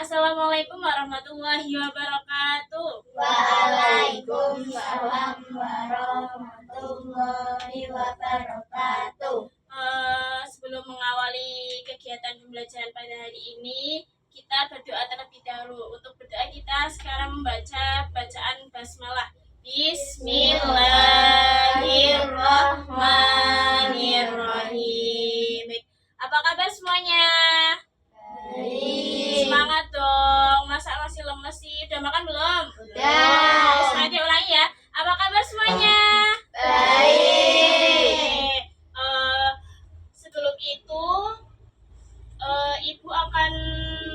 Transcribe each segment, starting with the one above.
Assalamualaikum warahmatullahi wabarakatuh. Waalaikumsalam warahmatullahi wabarakatuh. Sebelum mengawali kegiatan pembelajaran pada hari ini, kita berdoa terlebih dahulu. Untuk berdoa kita sekarang membaca bacaan basmalah. Bismillahirrahmanirrahim. Baik. Apa kabar semuanya? Baik. Semangat dong. Masa masih lemes sih? Udah makan belum? Udah. Semangat ulangi ya. Apa kabar semuanya? Baik. Sebelum itu, Ibu akan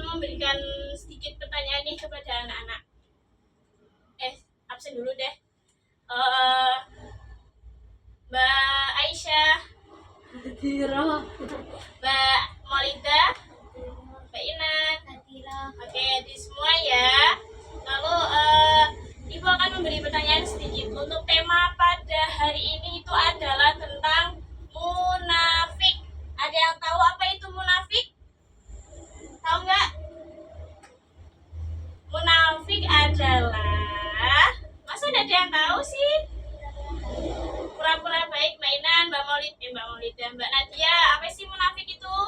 memberikan sedikit pertanyaan nih kepada anak-anak. Absen dulu deh. Mbak Aisyah, Mbak Maulida, Mbak Inan. Oke, di semua ya. Lalu Ibu akan memberi pertanyaan sedikit. Untuk tema pada hari ini itu adalah tentang munafik. Ada yang tahu apa itu munafik? Tahu nggak? Munafik adalah, masa ada yang tahu sih? Pura-pura baik, Mbak Inan, Mbak Maulida, Mbak Nadia. Apa sih munafik itu?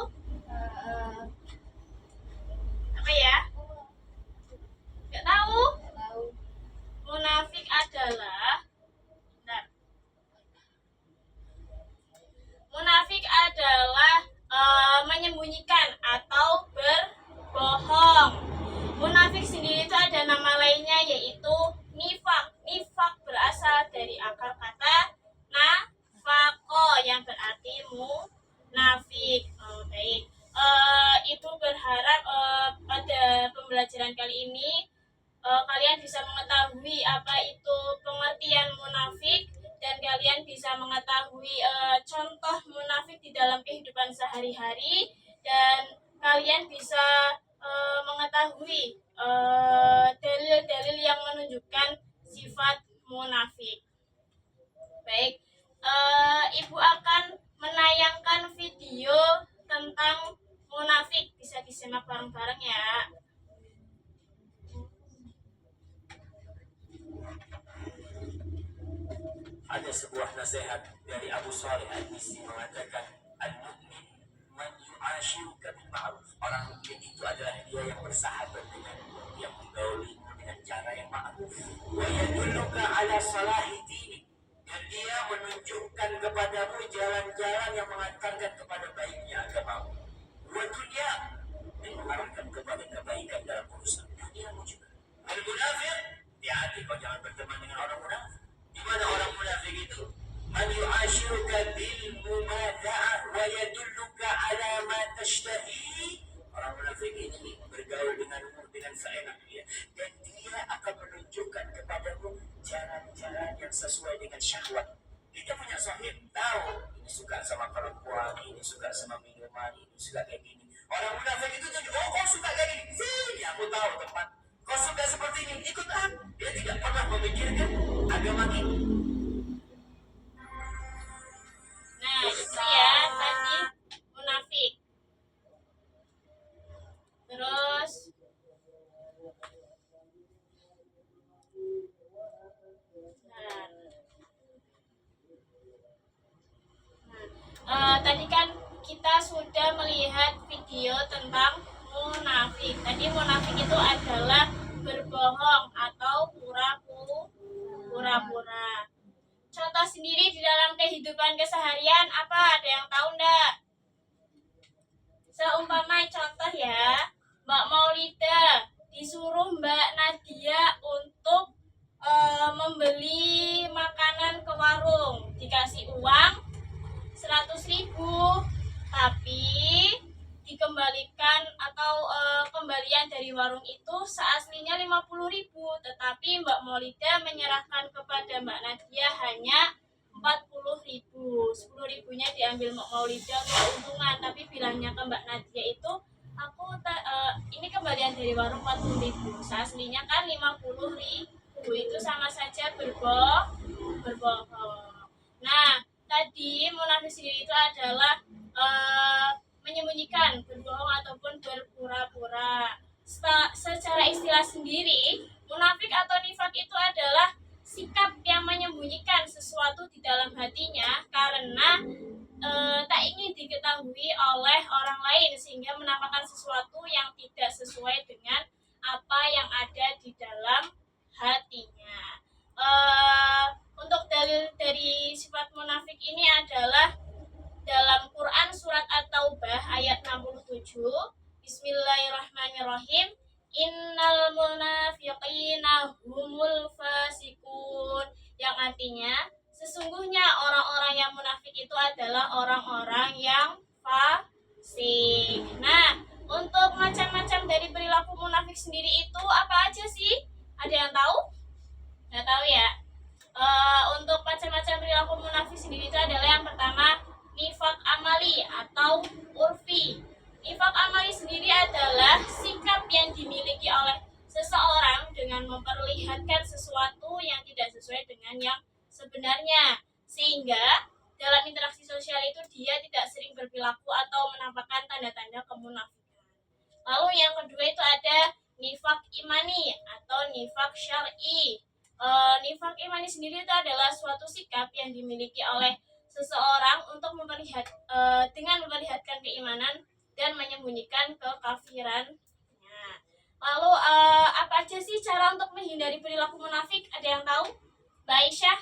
Apa ya? Nggak tahu? Munafik adalah, munafik adalah menyembunyikan atau berbohong. Munafik sendiri itu ada nama lainnya yaitu nifak. Nifak berasal dari akar kata nafako yang berarti munafik. Baik. Ibu berharap pada pembelajaran kali ini kalian bisa mengetahui apa itu pengertian munafik dan kalian bisa mengetahui contoh munafik di dalam kehidupan sehari-hari dan kalian bisa mengetahui dalil-dalil yang menunjukkan sifat munafik. Baik, Ibu akan menayangkan video tentang munafik, bisa disimak bareng-bareng ya. Ada sebuah nasihat dari Abu Saleh Al-Misi mengatakan al-mu'min man yu'ashiruka bil ma'ruf. Orang mukmin itu adalah dia yang bersahabat dengan yang menggauli dengan cara yang ma'ruf. Wa yadulluka ala salahi dini. Dan dia menunjukkan kepadamu jalan-jalan yang mengantarkan kepada baiknya agamamu. Wa dunya, dan mengarahkan kepada kebaikan dalam urusan duniamu juga. Al-munafir, hati-hati kau jangan berteman dengan orang munafik. Di mana orang munafik itu? Man yu'ashiruka bil mumada'ah wa yadulluka ala ma tashtahi. Orang munafik ini bergaul denganmu dengan seenaknya dan dia akan menunjukkan kepadamu jalan-jalan yang sesuai dengan syahwat. Kita punya sahib tahu ini suka sama perempuan, ini suka sama minuman, ini suka kayak gini. Orang munafik itu tunjuk, oh kau suka kayak gini, sini aku tahu tempat. Kau suka seperti ini, ikut aku. Dia tidak pernah memikirkan agama kita. Nah, itu ya tadi munafik. Terus tadi kan kita sudah melihat video tentang munafik. Tadi munafik itu adalah berbohong atau pura-pura. Contoh sendiri di dalam kehidupan keseharian apa? Ada yang tahu enggak? Seumpama contoh ya, Mbak Maulida disuruh Mbak Nadia untuk membeli makanan ke warung, dikasih uang 100.000, tapi dikembalikan atau kembalian dari warung itu seaslinya 50.000, tetapi Mbak Maulida menyerahkan kepada Mbak Nadia hanya 40.000. 10.000-nya diambil Mbak Maulida untuk keuntungan, tapi bilangnya ke Mbak Nadia itu ini kembalian dari warung 40.000, seaslinya kan 50.000. Itu sama saja berbohong. Nah, tadi munafik sendiri itu adalah menyembunyikan, berbohong ataupun berpura-pura. sendiri, munafik atau nifak itu adalah sikap yang menyembunyikan sesuatu di dalam hatinya karena tak ingin diketahui oleh orang lain sehingga menampakkan sesuatu yang tidak sesuai dengan apa yang ada di dalam hatinya. Untuk dalil dari sifat munafik ini adalah dalam Quran surat At-Taubah ayat 67. Bismillahirrahmanirrahim. Innal munafiqina humul fasikun, yang artinya sesungguhnya orang-orang yang munafik itu adalah orang-orang yang fasik. Nah, untuk macam-macam dari perilaku munafik sendiri itu apa aja sih? Ada yang tahu? Nggak tahu ya? Untuk macam-macam perilaku munafik sendiri itu adalah yang pertama nifak amali atau urfi. Nifak amali sendiri adalah sikap yang dimiliki oleh seseorang dengan memperlihatkan sesuatu yang tidak sesuai dengan yang sebenarnya, sehingga dalam interaksi sosial itu dia tidak sering berperilaku atau menampakkan tanda-tanda kemunafikan. Lalu yang kedua itu ada nifak imani atau nifak syar'i. Nifak imani sendiri itu adalah suatu sikap yang dimiliki oleh seseorang untuk dengan memperlihatkan keimanan dan menyembunyikan kekafirannya. Lalu apa aja sih cara untuk menghindari perilaku munafik? Ada yang tahu? Mbak Aisyah?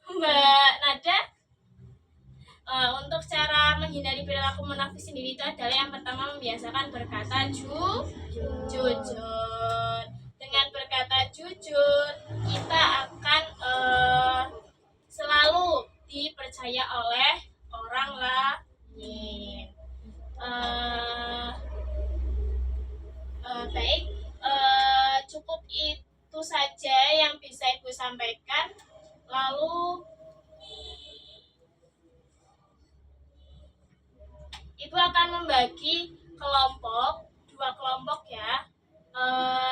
Mbak Nada? Untuk cara menghindari perilaku munafik sendiri itu adalah yang pertama membiasakan berkata jujur. Dengan berkata jujur, kita akan selalu dipercaya oleh orang lain. Baik, cukup itu saja yang bisa Ibu sampaikan. Lalu Ibu akan membagi dua kelompok ya.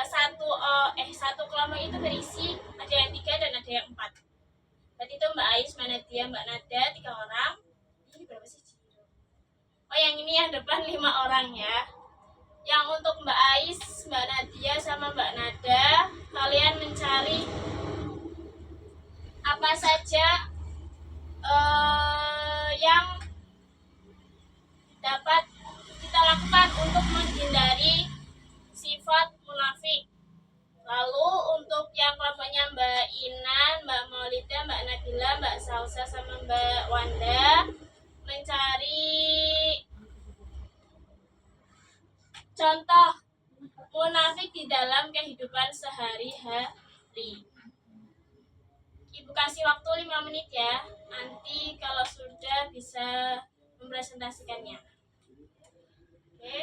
Satu kelompok itu berisi ada yang 3 dan ada yang 4. Berarti itu Mbak Ais, Mbak Nadia, Mbak Nada 3 orang. Ini berapa sih? Oh, yang ini yang depan 5 orang ya. Yang untuk Mbak Ais, Mbak Nadia sama Mbak Nada, kalian mencari apa saja yang dapat kita lakukan untuk menghindari sifat munafik. Lalu untuk yang kelompoknya Mbak Inan, Mbak Maulida, Mbak Nabila, Mbak Salsa sama Mbak Wanda mencari contoh munafik di dalam kehidupan sehari-hari. Ibu kasih waktu 5 menit ya. Nanti kalau sudah bisa mempresentasikannya. Oke.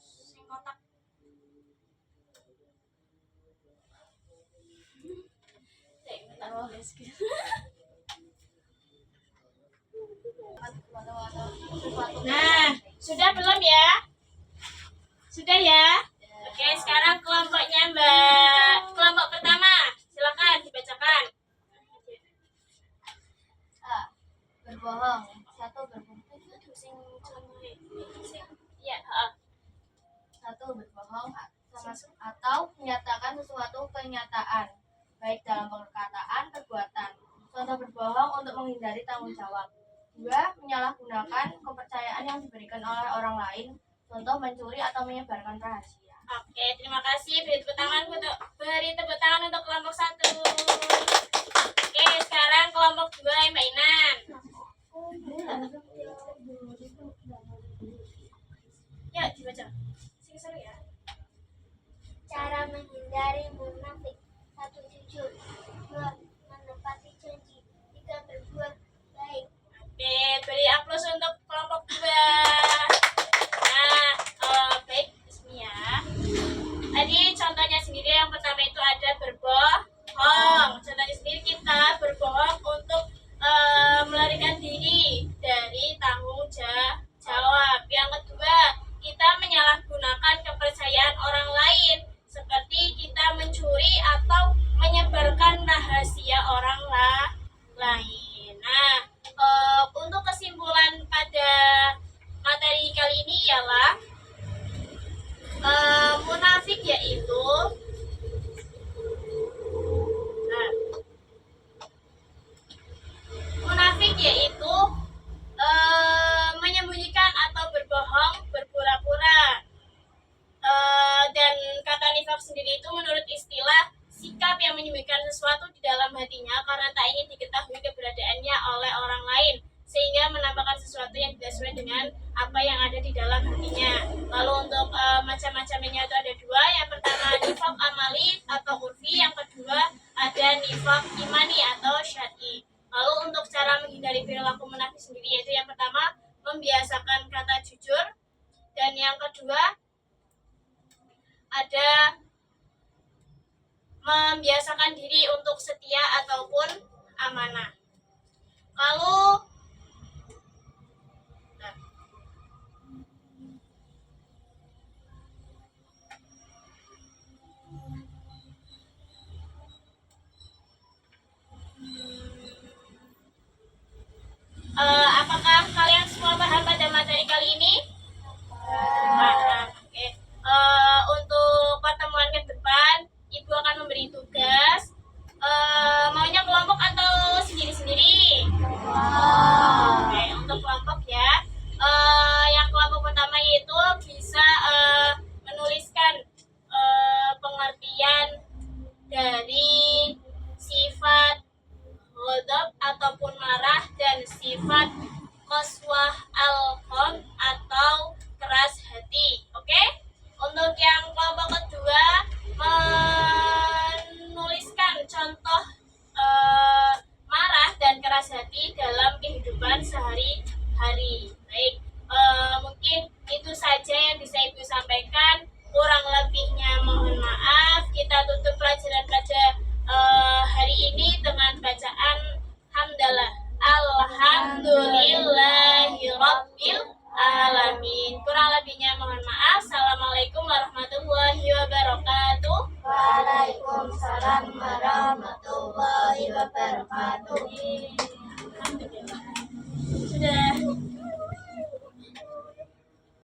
Sing kotak. Nah, sudah belum ya? Sudah ya? Oke, sekarang kelompoknya kelompok pertama, silakan dibacakan. Berbohong. 1 berbohong. Ya, 1 berbohong atau menyatakan sesuatu kenyataan, baik dalam perkataan, perbuatan. Contoh berbohong untuk menghindari tanggung jawab. 2. Menyalahgunakan kepercayaan yang diberikan oleh orang lain. Contoh mencuri atau menyebarkan rahasia. Oke, terima kasih. Beri tepuk tangan untuk kelompok 1. Oke, sekarang kelompok 2 Mbak Inan. Ya, dibaca. Sing seru ya. Cara menghindari munafik. 1. Jujur. 2. Menepati janji. 3. Berbuat baik. Oke, beri aplaus untuk kelompok 2. Nah, baik, Bismi ya. Tadi contohnya sendiri yang pertama itu ada berbohong. Contohnya sendiri kita berbohong untuk melarikan diri dari tanggung jawab. Yang kedua, kita menyalahgunakan kepercayaan orang lain, seperti kita mencuri atau menyebarkan rahasia orang lain. Nah, untuk komponennya itu ada dua. Yang pertama nifaq amali atau urfi, yang kedua ada nifaq imani atau syar'i. Lalu untuk cara menghindari perilaku munafik sendiri yaitu yang pertama membiasakan kata jujur, dan yang kedua ada membiasakan diri untuk setia ataupun amanah. Lalu apakah kalian semua paham pada materi kali ini? Paham. Oke. Untuk pertemuan ke depan, Ibu akan memberi tugas. Maunya kelompok atau sendiri-sendiri? Oke, untuk kelompok ya. Yang kelompok pertama yaitu bisa menuliskan pengertian dari sifat ghadab ataupun marah dan sifat qaswah al-qalb atau keras hati. Oke? Untuk yang kelompok kedua menuliskan contoh marah dan keras hati dalam kehidupan sehari-hari. Baik, mungkin itu saja yang bisa Ibu sampaikan. Kurang lebihnya mohon maaf. Kita tutup pelajaran pada hari ini dengan bacaan hamdalah. Alhamdulillahirabbil alamin. Kurang lebihnya mohon maaf. Assalamualaikum warahmatullahi wabarakatuh. Waalaikumsalam warahmatullahi wabarakatuh. Sudah